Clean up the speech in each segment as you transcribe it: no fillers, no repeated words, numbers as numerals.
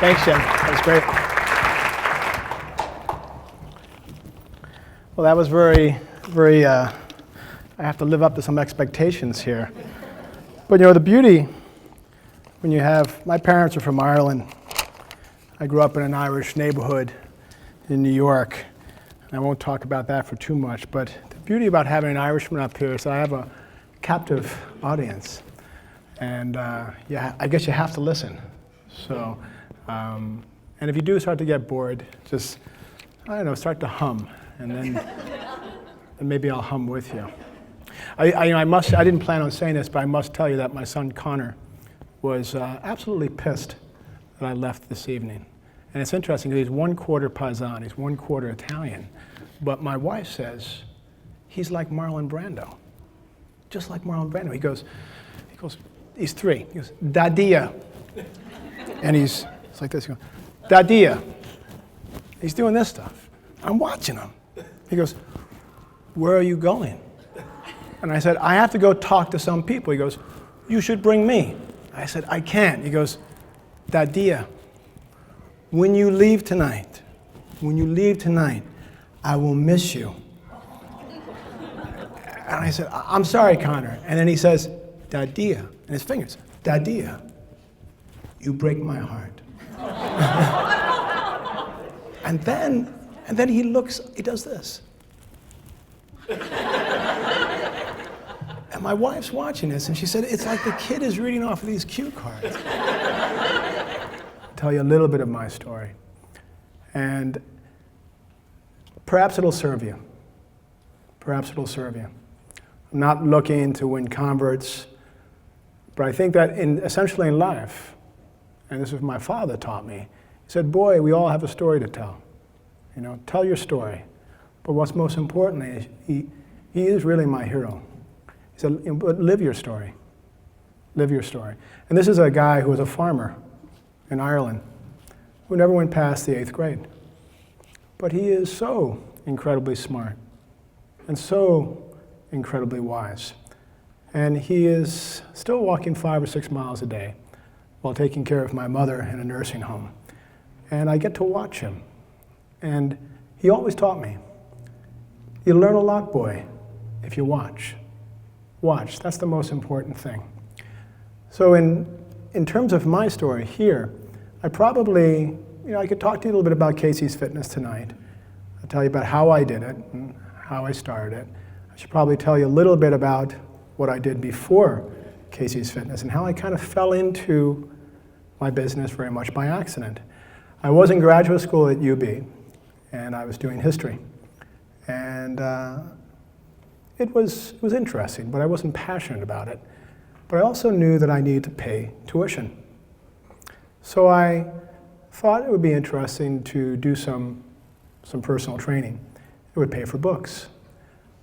Thanks, Jim. That was great. Well, that was very, I have to live up to some expectations here. But the beauty, when you have, my parents are from Ireland. I grew up in an Irish neighborhood in New York. And I won't talk about that for too much, but the beauty about having an Irishman up here is that I have a captive audience. And yeah, I guess you have to listen. So, and if you do start to get bored, just, I don't know, start to hum, and then maybe I'll hum with you. I didn't plan on saying this, but I must tell you that my son Connor was absolutely pissed that I left this evening. And it's interesting because he's 1/4 Paisan, he's 1/4 Italian. But my wife says he's like Marlon Brando, just like Marlon Brando. He goes, he's 3. He goes, Dadia. And it's like this, he goes, Dadia. He's doing this stuff. I'm watching him. He goes, where are you going? And I said, I have to go talk to some people. He goes, you should bring me. I said, I can't. He goes, Dadia, when you leave tonight, I will miss you. And I said, I'm sorry, Connor. And then he says, Dadia, and his fingers, Dadia, you break my heart. and then he looks, he does this. And my wife's watching this, and she said, it's like the kid is reading off of these cue cards. I'll tell you a little bit of my story. And perhaps it'll serve you. Perhaps it'll serve you. I'm not looking to win converts, but I think that essentially in life, and this is what my father taught me, he said, boy, we all have a story to tell. Tell your story. But what's most importantly is he is really my hero. He said, but live your story. Live your story. And this is a guy who was a farmer in Ireland who never went past the 8th grade. But he is so incredibly smart and so incredibly wise. And he is still walking 5 or 6 miles a day while taking care of my mother in a nursing home. And I get to watch him. And he always taught me, you learn a lot, boy, if you watch. Watch, that's the most important thing. So in terms of my story here, I probably, I could talk to you a little bit about Casey's Fitness tonight. I'll tell you about how I did it and how I started it. I should probably tell you a little bit about what I did before Casey's Fitness and how I kind of fell into my business very much by accident. I was in graduate school at UB, and I was doing history. And it was interesting, but I wasn't passionate about it. But I also knew that I needed to pay tuition. So I thought it would be interesting to do some personal training. It would pay for books.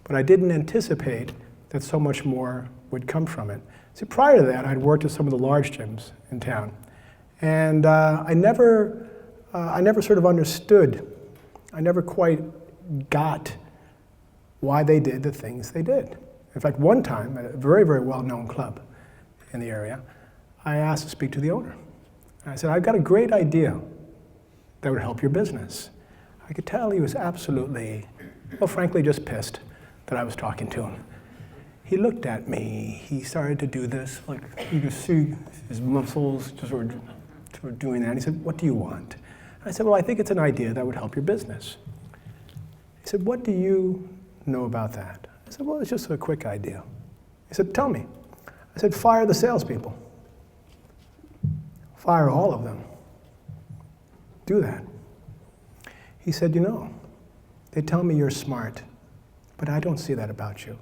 But I didn't anticipate that so much more would come from it. See, prior to that, I'd worked at some of the large gyms in town. And I never sort of understood, I never quite got why they did the things they did. In fact, one time, at a very, very well-known club in the area, I asked to speak to the owner. And I said, I've got a great idea that would help your business. I could tell he was absolutely, well, frankly, just pissed that I was talking to him. He looked at me, he started to do this, like you could see his muscles just were doing that. And he said, what do you want? I said, well, I think it's an idea that would help your business. He said, what do you know about that? I said, well, it's just a quick idea. He said, tell me. I said, fire the salespeople. Fire all of them. Do that. He said, they tell me you're smart, but I don't see that about you.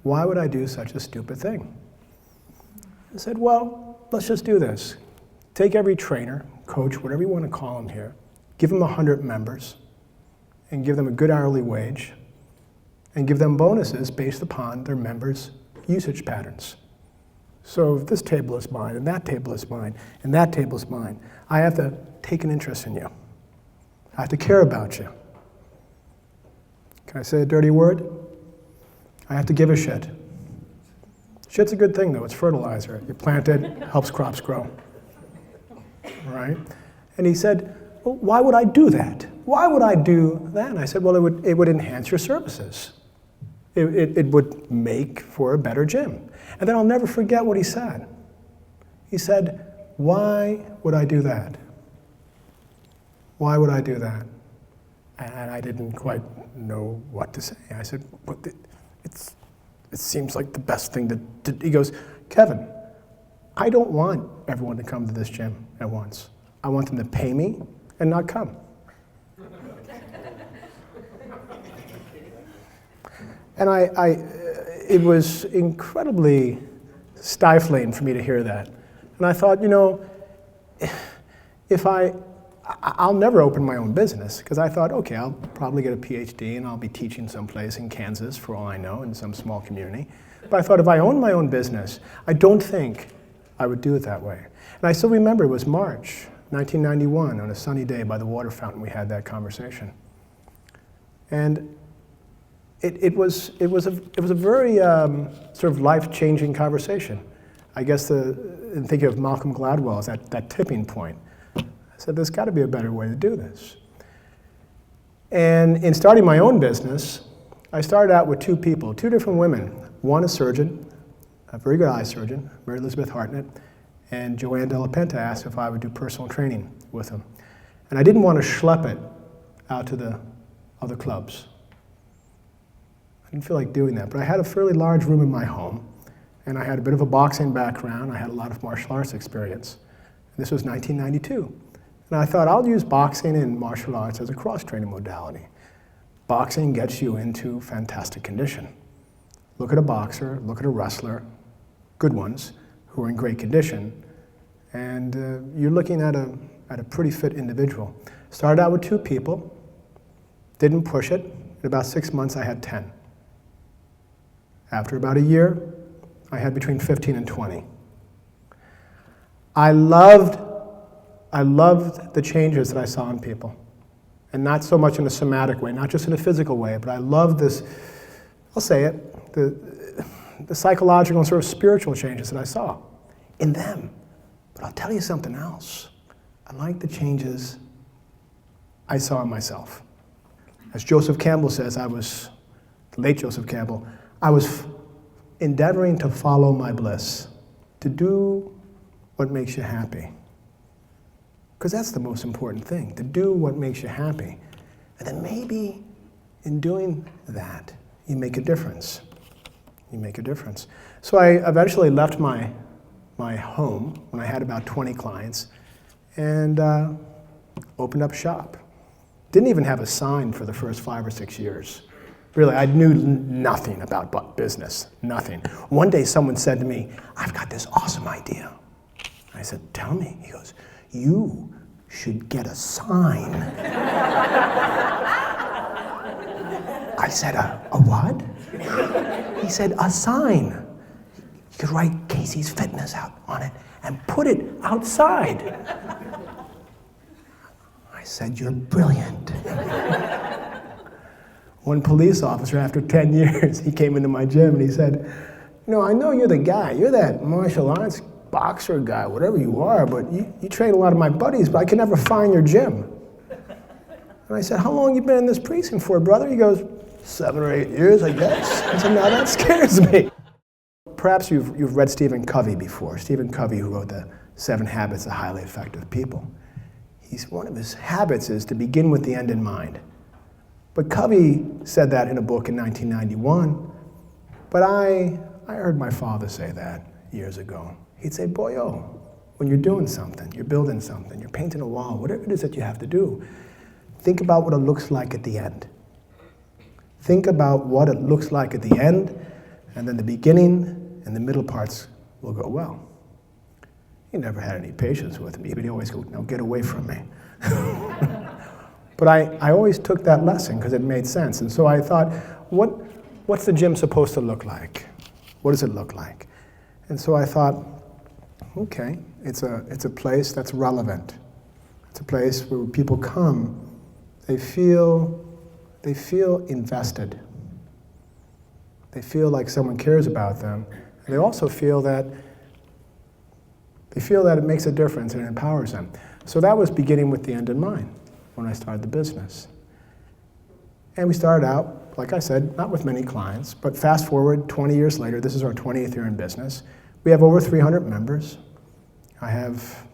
Why would I do such a stupid thing? I said, well, let's just do this. Take every trainer, coach, whatever you want to call them here, give them 100 members, and give them a good hourly wage, and give them bonuses based upon their members' usage patterns. So if this table is mine, and that table is mine, and that table is mine, I have to take an interest in you. I have to care about you. Can I say a dirty word? I have to give a shit. Shit's a good thing, though. It's fertilizer. You plant it, helps crops grow. Right? And he said, well, why would I do that? Why would I do that? And I said, well, it would enhance your services. It would make for a better gym. And then I'll never forget what he said. He said, why would I do that? Why would I do that? And I didn't quite know what to say. I said, well, it seems like the best thing to do. He goes, Kevin, I don't want everyone to come to this gym at once. I want them to pay me and not come. And it was incredibly stifling for me to hear that. And I thought, you know, if I'll never open my own business, because I thought, okay, I'll probably get a PhD and I'll be teaching someplace in Kansas, for all I know, in some small community. But I thought if I owned my own business, I don't think I would do it that way. And I still remember it was March 1991, on a sunny day by the water fountain, we had that conversation. And it was a very sort of life-changing conversation. I guess in thinking of Malcolm Gladwell as that tipping point. I said, there's got to be a better way to do this. And in starting my own business, I started out with two people, two different women. One a surgeon, a very good eye surgeon, Mary Elizabeth Hartnett, and Joanne Della Penta asked if I would do personal training with them. And I didn't want to schlep it out to the other clubs. I didn't feel like doing that, but I had a fairly large room in my home, and I had a bit of a boxing background. I had a lot of martial arts experience. And this was 1992. And I thought, I'll use boxing and martial arts as a cross-training modality. Boxing gets you into fantastic condition. Look at a boxer, look at a wrestler, good ones, who are in great condition, and you're looking at a pretty fit individual. Started out with two people, didn't push it. In about 6 months, I had 10. After about a year, I had between 15 and 20. I loved the changes that I saw in people. And not so much in a somatic way, not just in a physical way, but I loved this, I'll say it, the psychological and sort of spiritual changes that I saw in them. But I'll tell you something else. I like the changes I saw in myself. As Joseph Campbell says, the late Joseph Campbell, I was endeavoring to follow my bliss, to do what makes you happy. Because that's the most important thing, to do what makes you happy. And then maybe in doing that, you make a difference. You make a difference. So I eventually left my home when I had about 20 clients and opened up shop. Didn't even have a sign for the first 5 or 6 years. Really, I knew nothing about business, nothing. One day someone said to me, I've got this awesome idea. I said, tell me. He goes, you should get a sign. I said, a what? He said, a sign. You could write Casey's Fitness out on it and put it outside. I said, you're brilliant. One police officer, after 10 years, he came into my gym and he said, you know, I know you're the guy. You're that martial arts boxer guy, whatever you are, but you train a lot of my buddies, but I can never find your gym. And I said, how long you been in this precinct for, brother? He goes, 7 or 8 years, I guess. I said, now that scares me. Perhaps you've read Stephen Covey before. Stephen Covey, who wrote the 7 Habits of Highly Effective People. One of his habits is to begin with the end in mind. But Covey said that in a book in 1991, but I heard my father say that years ago. He'd say, boyo, when you're doing something, you're building something, you're painting a wall, whatever it is that you have to do, think about what it looks like at the end. Think about what it looks like at the end, and then the beginning and the middle parts will go well. He never had any patience with me, but he always go, no, get away from me. But I always took that lesson because it made sense. And so I thought, what's the gym supposed to look like? What does it look like? And so I thought, okay, it's a place that's relevant. It's a place where people come, they feel invested. They feel like someone cares about them. And they also feel that it makes a difference and it empowers them. So that was beginning with the end in mind when I started the business. And we started out, like I said, not with many clients, but fast forward 20 years later, this is our 20th year in business. We have over 300 members. I have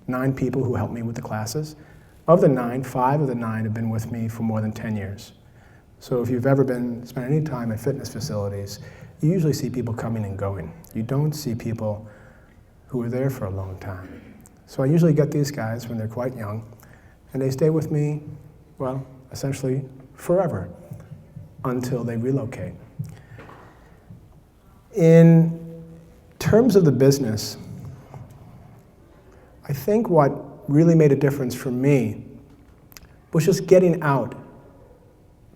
9 people who help me with the classes. Of the 9, 5 of the 9 have been with me for more than 10 years. So if you've ever spent any time at fitness facilities, you usually see people coming and going. You don't see people who are there for a long time. So I usually get these guys when they're quite young, and they stay with me, well, essentially forever, until they relocate. In terms of the business, I think what really made a difference for me was just getting out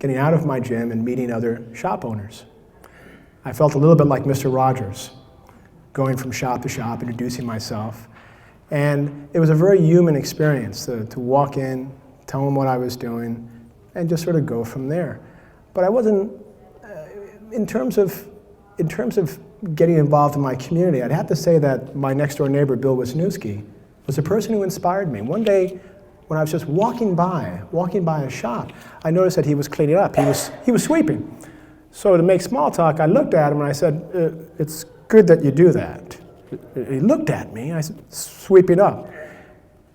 of my gym and meeting other shop owners. I felt a little bit like Mr. Rogers, going from shop to shop, introducing myself. And it was a very human experience to walk in, tell them what I was doing, and just sort of go from there. But I wasn't, in terms of getting involved in my community, I'd have to say that my next door neighbor, Bill Wisniewski, was the person who inspired me. One day, when I was just walking by a shop, I noticed that he was cleaning up. He was sweeping. So to make small talk, I looked at him and I said, it's good that you do that. He looked at me, and I said, sweeping up.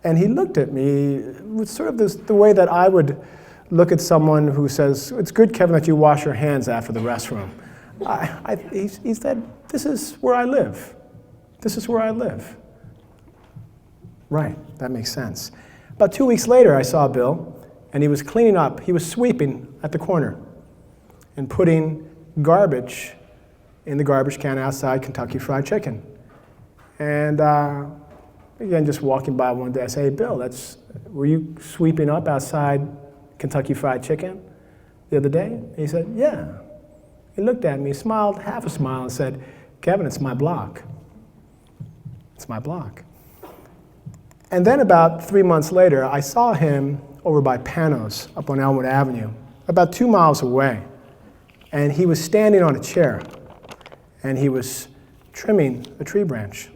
And he looked at me with sort of the way that I would look at someone who says, it's good, Kevin, that you wash your hands after the restroom. He said, this is where I live. This is where I live. Right, that makes sense. About 2 weeks later, I saw Bill, and he was cleaning up. He was sweeping at the corner and putting garbage in the garbage can outside Kentucky Fried Chicken. And again, just walking by one day, I say, hey, Bill, were you sweeping up outside Kentucky Fried Chicken the other day? And he said, yeah. He looked at me, smiled, half a smile, and said, Kevin, it's my block. It's my block. And then about 3 months later, I saw him over by Panos, up on Elmwood Avenue, about 2 miles away. And he was standing on a chair, and he was trimming a tree branch.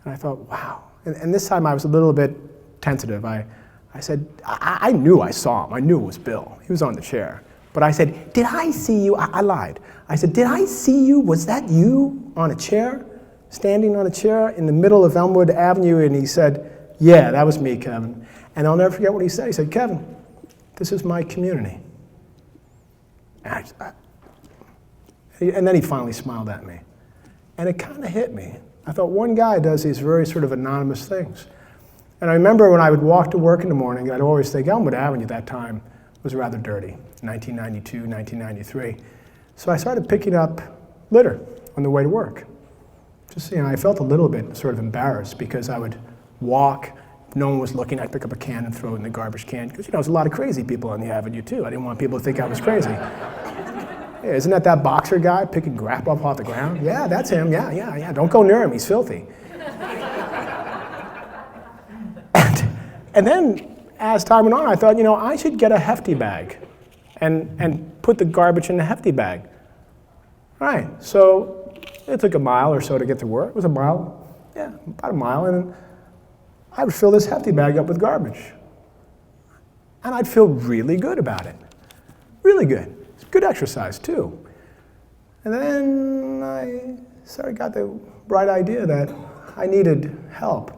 And I thought, wow. And this time I was a little bit tentative. I said, I knew I saw him. I knew it was Bill. He was on the chair. But I said, did I see you? I lied. I said, did I see you? Was that you on a chair, standing on a chair in the middle of Elmwood Avenue? And he said, yeah, that was me, Kevin. And I'll never forget what he said. He said, Kevin, this is my community. And then he finally smiled at me. And it kind of hit me. I thought, one guy does these very sort of anonymous things. And I remember when I would walk to work in the morning, I'd always think Elmwood Avenue at that time was rather dirty, 1992, 1993. So I started picking up litter on the way to work. Just, I felt a little bit sort of embarrassed because I would walk, if no one was looking, I'd pick up a can and throw it in the garbage can. Because, there's a lot of crazy people on the avenue, too. I didn't want people to think I was crazy. Hey, isn't that boxer guy picking crap up off the ground? Yeah, that's him. Yeah. Don't go near him. He's filthy. And then, as time went on, I thought, I should get a hefty bag and put the garbage in the hefty bag. Right. So it took a mile or so to get to work. It was a mile. Yeah, about a mile. And I would fill this hefty bag up with garbage. And I'd feel really good about it. Really good. It's good exercise, too. And then I got the bright idea that I needed help.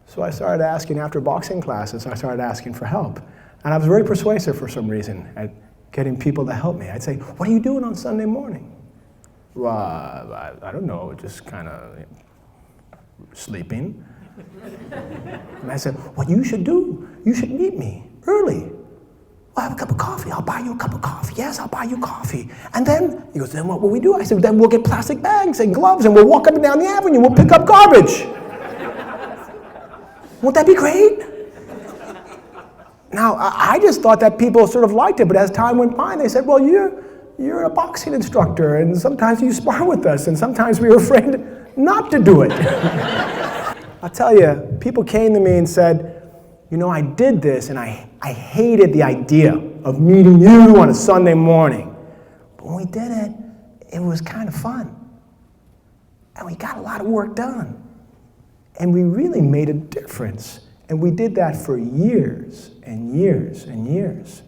So I started asking, after boxing classes, I started asking for help. And I was very persuasive for some reason at getting people to help me. I'd say, what are you doing on Sunday morning? Well, I don't know, just kind of sleeping. And I said, what you should do, you should meet me early. I'll have a cup of coffee. I'll buy you a cup of coffee. Yes, I'll buy you coffee. And then, he goes, then what will we do? I said, then we'll get plastic bags and gloves and we'll walk up and down the avenue. We'll pick up garbage. Won't that be great? Now, I just thought that people sort of liked it, but as time went by, they said, well, you're a boxing instructor, and sometimes you spar with us, and sometimes we were afraid not to do it. I'll tell you, people came to me and said, I did this, and I hated the idea of meeting you on a Sunday morning. But when we did it, it was kind of fun. And we got a lot of work done. And we really made a difference And we did that for years and years and years.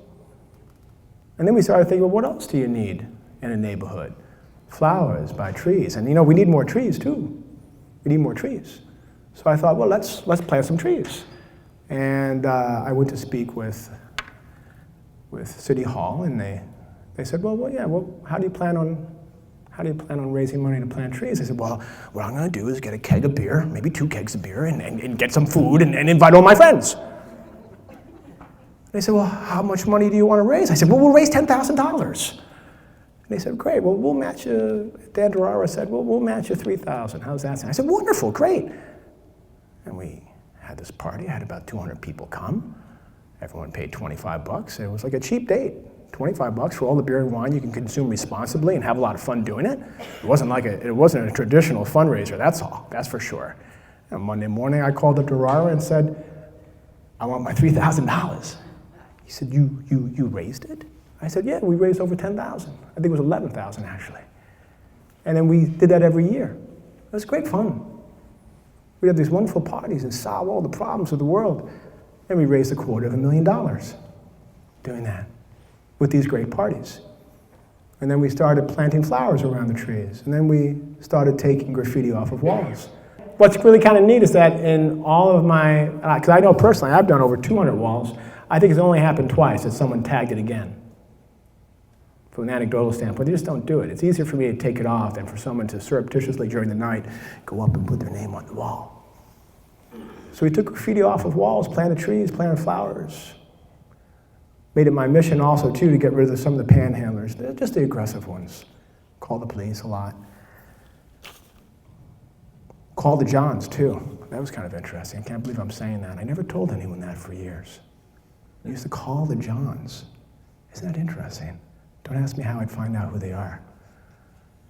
And then we started thinking, well, what else do you need in a neighborhood? Flowers, buy trees. And we need more trees too. We need more trees. So I thought, well, let's plant some trees. And I went to speak with City Hall, and they said, well, how do you plan on raising money to plant trees? I said, well, what I'm going to do is get a keg of beer, maybe 2 kegs of beer, and get some food and invite all my friends. They said, well, how much money do you want to raise? I said, well, we'll raise $10,000. And they said, great, well, we'll match you. Dan Durara said, well, we'll match you $3,000. How's that sound? I said, wonderful, great. And we had this party. I had about 200 people come. Everyone paid $25. It was like a cheap date. $25 for all the beer and wine you can consume responsibly and have a lot of fun doing it. It wasn't a traditional fundraiser, that's all, that's for sure. And Monday morning I called up Durara and said, I want my $3,000. He said, you raised it? I said, yeah, we raised over 10,000. I think it was 11,000 actually. And then we did that every year. It was great fun. We had these wonderful parties and solve all the problems of the world. And we raised $250,000 doing that with these great parties. And then we started planting flowers around the trees. And then we started taking graffiti off of walls. What's really kind of neat is that in all of my, because I know personally, I've done over 200 walls. I think it's only happened twice that someone tagged it again. From an anecdotal standpoint, they just don't do it. It's easier for me to take it off than for someone to surreptitiously during the night go up and put their name on the wall. So we took graffiti off of walls, planted trees, planted flowers. Made it my mission also, too, to get rid of some of the panhandlers, just the aggressive ones. Call the police a lot. Call the Johns, too. That was kind of interesting. I can't believe I'm saying that. I never told anyone that for years. I used to call the Johns. Isn't that interesting? Don't ask me how I'd find out who they are.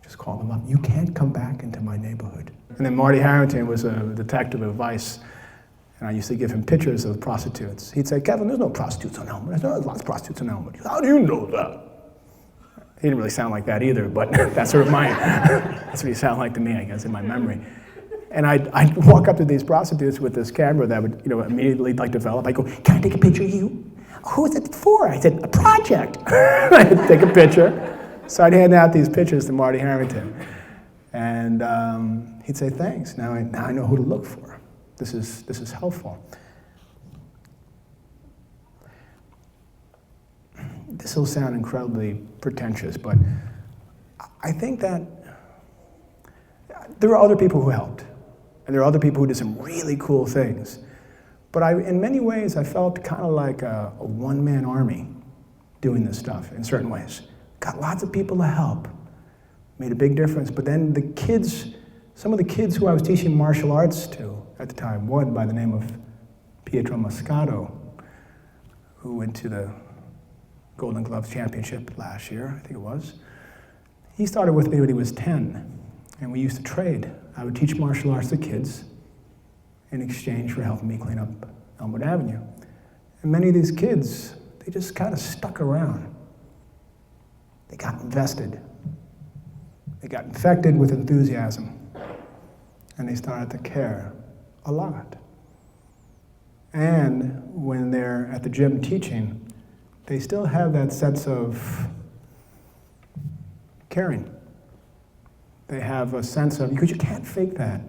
Just call them up. You can't come back into my neighborhood. And then Marty Harrington was a detective at Vice. And I used to give him pictures of prostitutes. He'd say, Kevin, there's no prostitutes on Elmwood. There's lots of prostitutes on Elmwood. How do you know that? He didn't really sound like that either, but that's sort of that's what he sounded like to me, I guess, in my memory. And I'd walk up to these prostitutes with this camera that would immediately develop. I'd go, can I take a picture of you? Who is it for? I said, a project. I'd take a picture. So I'd hand out these pictures to Marty Harrington. And he'd say, thanks. Now I know who to look for. This is helpful. This will sound incredibly pretentious, but I think that there are other people who helped, and there are other people who did some really cool things. But in many ways, I felt kind of like a one-man army doing this stuff in certain ways. Got lots of people to help, made a big difference. But then the kids, some of the kids who I was teaching martial arts to at the time, one by the name of Pietro Moscato, who went to the Golden Gloves Championship last year, I think it was. He started with me when he was 10, and we used to trade. I would teach martial arts to kids in exchange for helping me clean up Elmwood Avenue. And many of these kids, they just kind of stuck around. They got invested. They got infected with enthusiasm, and they started to care a lot. And when they're at the gym teaching, they still have that sense of caring. They have a sense of, because you can't fake that.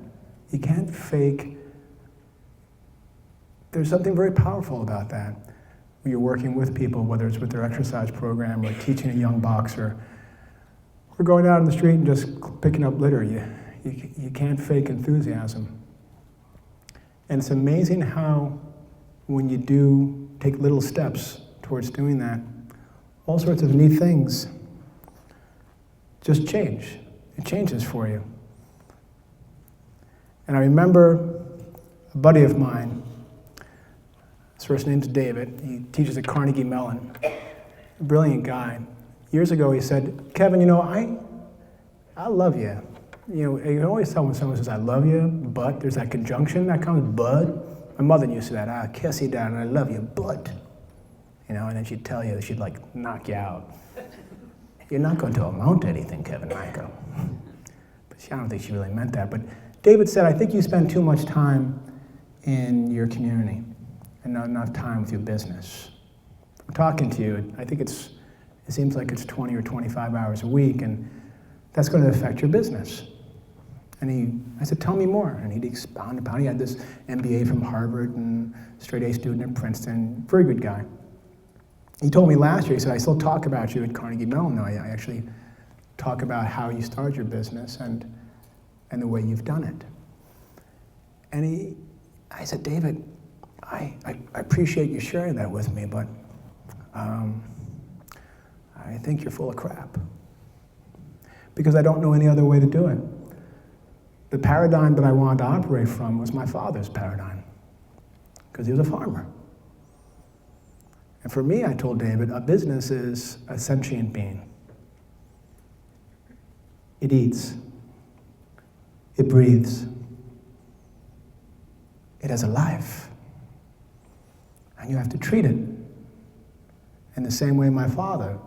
You can't fake. There's something very powerful about that. When you're working with people, whether it's with their exercise program or teaching a young boxer, or going out in the street and just picking up litter, you can't fake enthusiasm. And it's amazing how, when you do take little steps towards doing that, all sorts of neat things just change. It changes for you. And I remember a buddy of mine, his first name's David, he teaches at Carnegie Mellon, a brilliant guy. Years ago he said, Kevin, I love you. You can always tell when someone says, I love you, but there's that conjunction that comes, but. My mother used to that, kiss you, Dad, and I love you, but. And then she'd tell you, she'd knock you out. You're not going to amount to anything, Kevin Michael. But I don't think she really meant that. But David said, I think you spend too much time in your community. and not enough time with your business. I'm talking to you, I think it seems like it's 20 or 25 hours a week, and that's going to affect your business. And I said, tell me more. And he'd expound upon it. He had this MBA from Harvard and straight A student at Princeton, very good guy. He told me last year, he said, I still talk about you at Carnegie Mellon. No, I actually talk about how you started your business and the way you've done it. And I said, David, I appreciate you sharing that with me, but I think you're full of crap. Because I don't know any other way to do it. The paradigm that I wanted to operate from was my father's paradigm, because he was a farmer. And for me, I told David, a business is a sentient being. It eats. It breathes. It has a life. And you have to treat it in the same way my father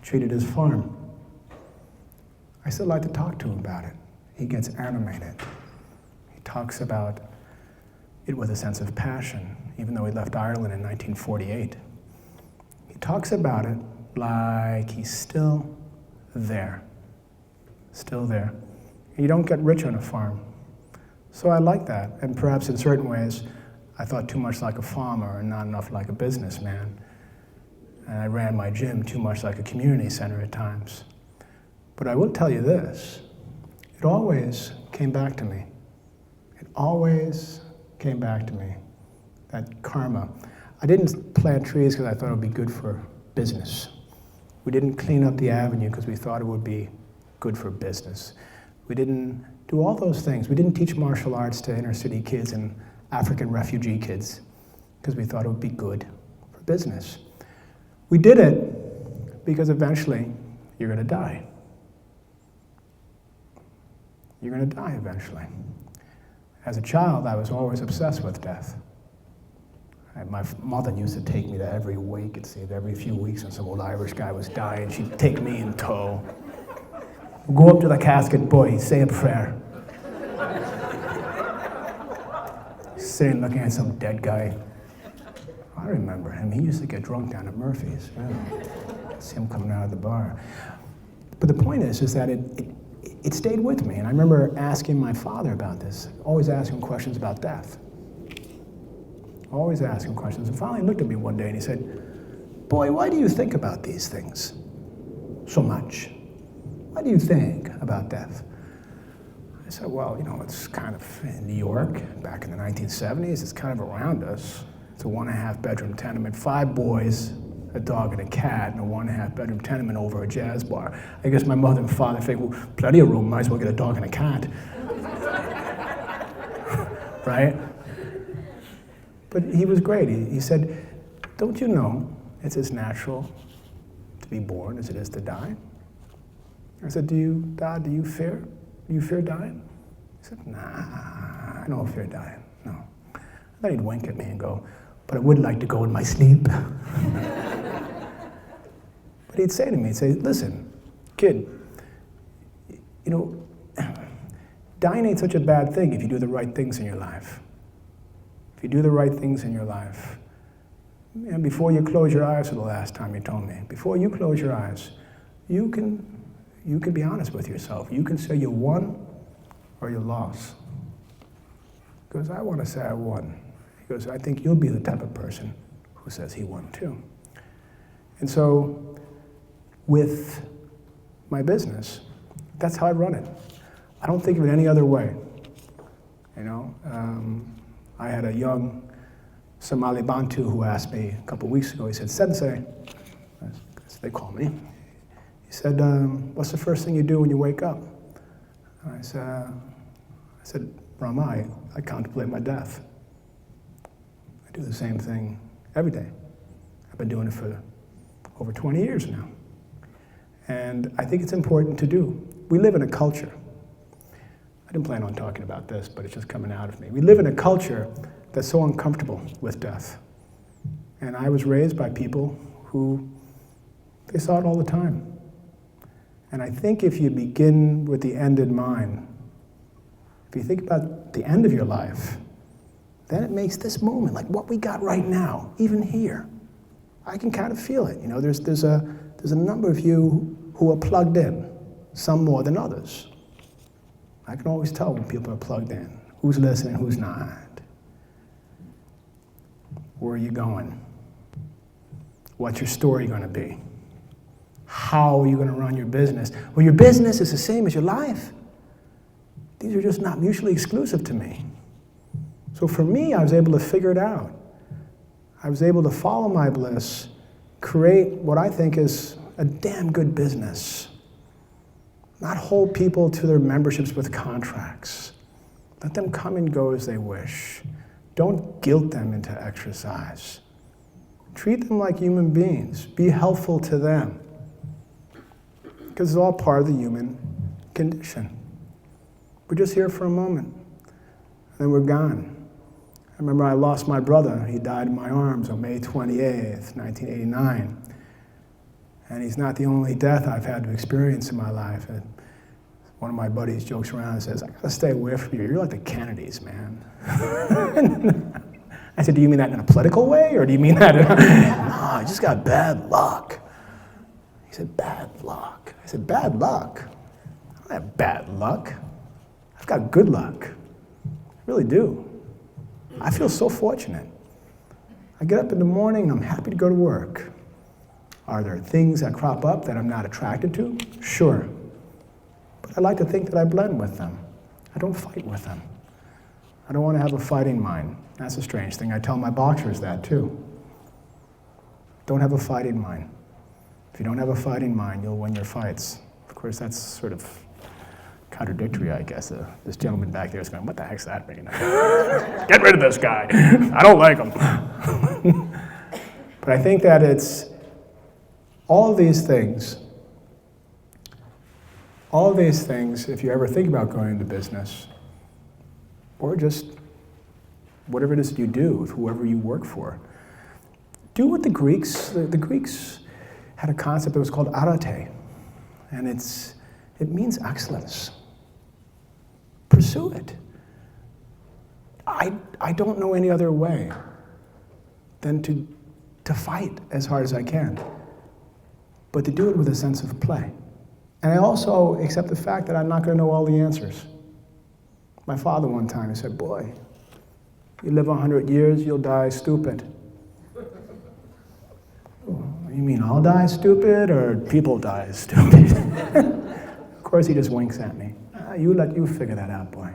treated his farm. I still like to talk to him about it. He gets animated. He talks about it with a sense of passion, even though he left Ireland in 1948. He talks about it like he's still there. Still there. You don't get rich on a farm. So I like that. And perhaps in certain ways, I thought too much like a farmer and not enough like a businessman. And I ran my gym too much like a community center at times. But I will tell you this, it always came back to me. It always came back to me, that karma. I didn't plant trees because I thought it would be good for business. We didn't clean up the avenue because we thought it would be good for business. We didn't do all those things. We didn't teach martial arts to inner city kids and African refugee kids because we thought it would be good for business. We did it because eventually you're going to die. You're going to die eventually. As a child, I was always obsessed with death. My mother used to take me to every wake, it seemed, every few weeks when some old Irish guy was dying, she'd take me in tow. Go up to the casket, boy, say a prayer. Sitting looking at some dead guy. I remember him, he used to get drunk down at Murphy's. Yeah. See him coming out of the bar. But the point is that it stayed with me, and I remember asking my father about this, always asking questions about death. Always asking questions, and finally he looked at me one day and he said, boy, why do you think about these things so much? Why do you think about death? I said, well, you know, it's kind of in New York, back in the 1970s, it's kind of around us. It's a 1.5 bedroom tenement, 5 boys, a dog and a cat, and a 1.5 bedroom tenement over a jazz bar. I guess my mother and father figured, well, plenty of room, might as well get a dog and a cat. Right? But he was great. He said, don't you know it's as natural to be born as it is to die? I said, Dad, do you fear? Do you fear dying? He said, nah, I don't fear dying, no. Then he'd wink at me and go, but I would like to go in my sleep. But he'd say to me, he'd say, listen, kid, you know, dying ain't such a bad thing if you do the right things in your life. If you do the right things in your life. And before you close your eyes for the last time, you told me, before you close your eyes, you can be honest with yourself. You can say you won or you lost. He goes, I want to say I won. He goes, I think you'll be the type of person who says he won too. And so, with my business, that's how I run it. I don't think of it any other way. You know, I had a young Somali Bantu who asked me a couple weeks ago, he said, Sensei, as they call me, he said, what's the first thing you do when you wake up? And I said, Brahma, I contemplate my death. I do the same thing every day. I've been doing it for over 20 years now. And I think it's important to do. We live in a culture. I didn't plan on talking about this, but it's just coming out of me. We live in a culture that's so uncomfortable with death. And I was raised by people who, they saw it all the time. And I think if you begin with the end in mind, if you think about the end of your life, then it makes this moment, like what we got right now, even here. I can kind of feel it. You know, there's a number of you who are plugged in, some more than others. I can always tell when people are plugged in, who's listening, who's not. Where are you going? What's your story going to be? How are you going to run your business? Well, your business is the same as your life. These are just not mutually exclusive to me. So for me, I was able to figure it out. I was able to follow my bliss, create what I think is a damn good business. Not hold people to their memberships with contracts. Let them come and go as they wish. Don't guilt them into exercise. Treat them like human beings. Be helpful to them. Because it's all part of the human condition. We're just here for a moment, and then we're gone. I remember I lost my brother. He died in my arms on May 28th, 1989. And he's not the only death I've had to experience in my life. And one of my buddies jokes around and says, I gotta stay away from you. You're like the Kennedys, man. I said, do you mean that in a political way, or do you mean that in no, I just got bad luck. He said, bad luck. I said, bad luck? I don't have bad luck. I've got good luck. I really do. I feel so fortunate. I get up in the morning, I'm happy to go to work. Are there things that crop up that I'm not attracted to? Sure. But I like to think that I blend with them. I don't fight with them. I don't want to have a fighting mind. That's a strange thing. I tell my boxers that too. Don't have a fighting mind. If you don't have a fighting mind, you'll win your fights. Of course, that's sort of contradictory, I guess. This gentleman back there is going, what the heck's that mean? Get rid of this guy. I don't like him. But I think that it's all of these things, if you ever think about going into business, or just whatever it is that you do, with whoever you work for, do what the Greeks had a concept that was called arete, and it means excellence. Pursue it. I don't know any other way than to fight as hard as I can, but to do it with a sense of play. And I also accept the fact that I'm not going to know all the answers. My father one time, he said, boy, you live 100 years, you'll die stupid. You mean I'll die stupid, or people die stupid? Of course, he just winks at me. You figure that out, boy.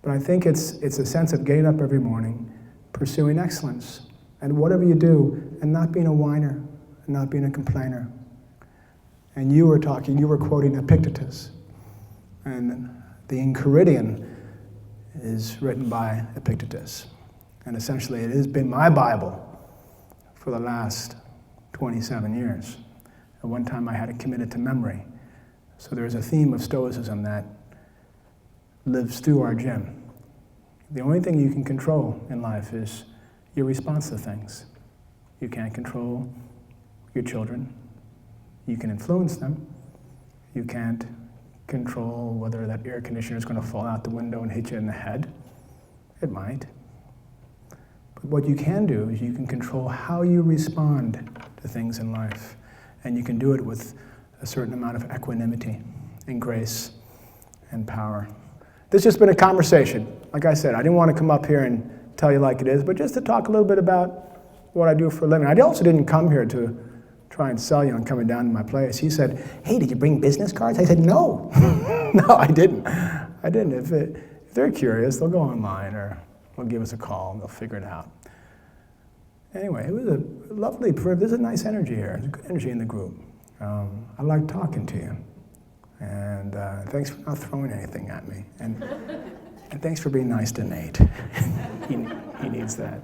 But I think it's a sense of getting up every morning, pursuing excellence, and whatever you do, and not being a whiner, and not being a complainer. And you were quoting Epictetus, and the Enchiridion is written by Epictetus. And essentially, it has been my Bible for the last 27 years. At one time, I had it committed to memory. So there's a theme of stoicism that lives through our gym. The only thing you can control in life is your response to things. You can't control your children. You can influence them. You can't control whether that air conditioner is going to fall out the window and hit you in the head. It might. But what you can do is you can control how you respond to things in life. And you can do it with a certain amount of equanimity and grace and power. This has just been a conversation. Like I said, I didn't want to come up here and tell you like it is, but just to talk a little bit about what I do for a living. I also didn't come here to try and sell you on coming down to my place. He said, hey, did you bring business cards? I said, no. No, I didn't. If they're curious, they'll go online or they'll give us a call and they'll figure it out. Anyway, it was a lovely, there's a nice energy here. There's a good energy in the group. I like talking to you. And thanks for not throwing anything at me. And thanks for being nice to Nate. He needs that.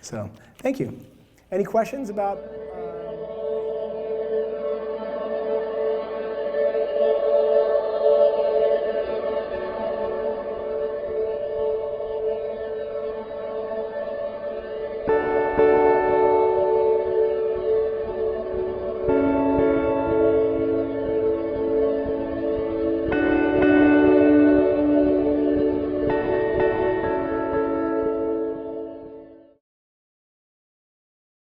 So, thank you. Any questions about...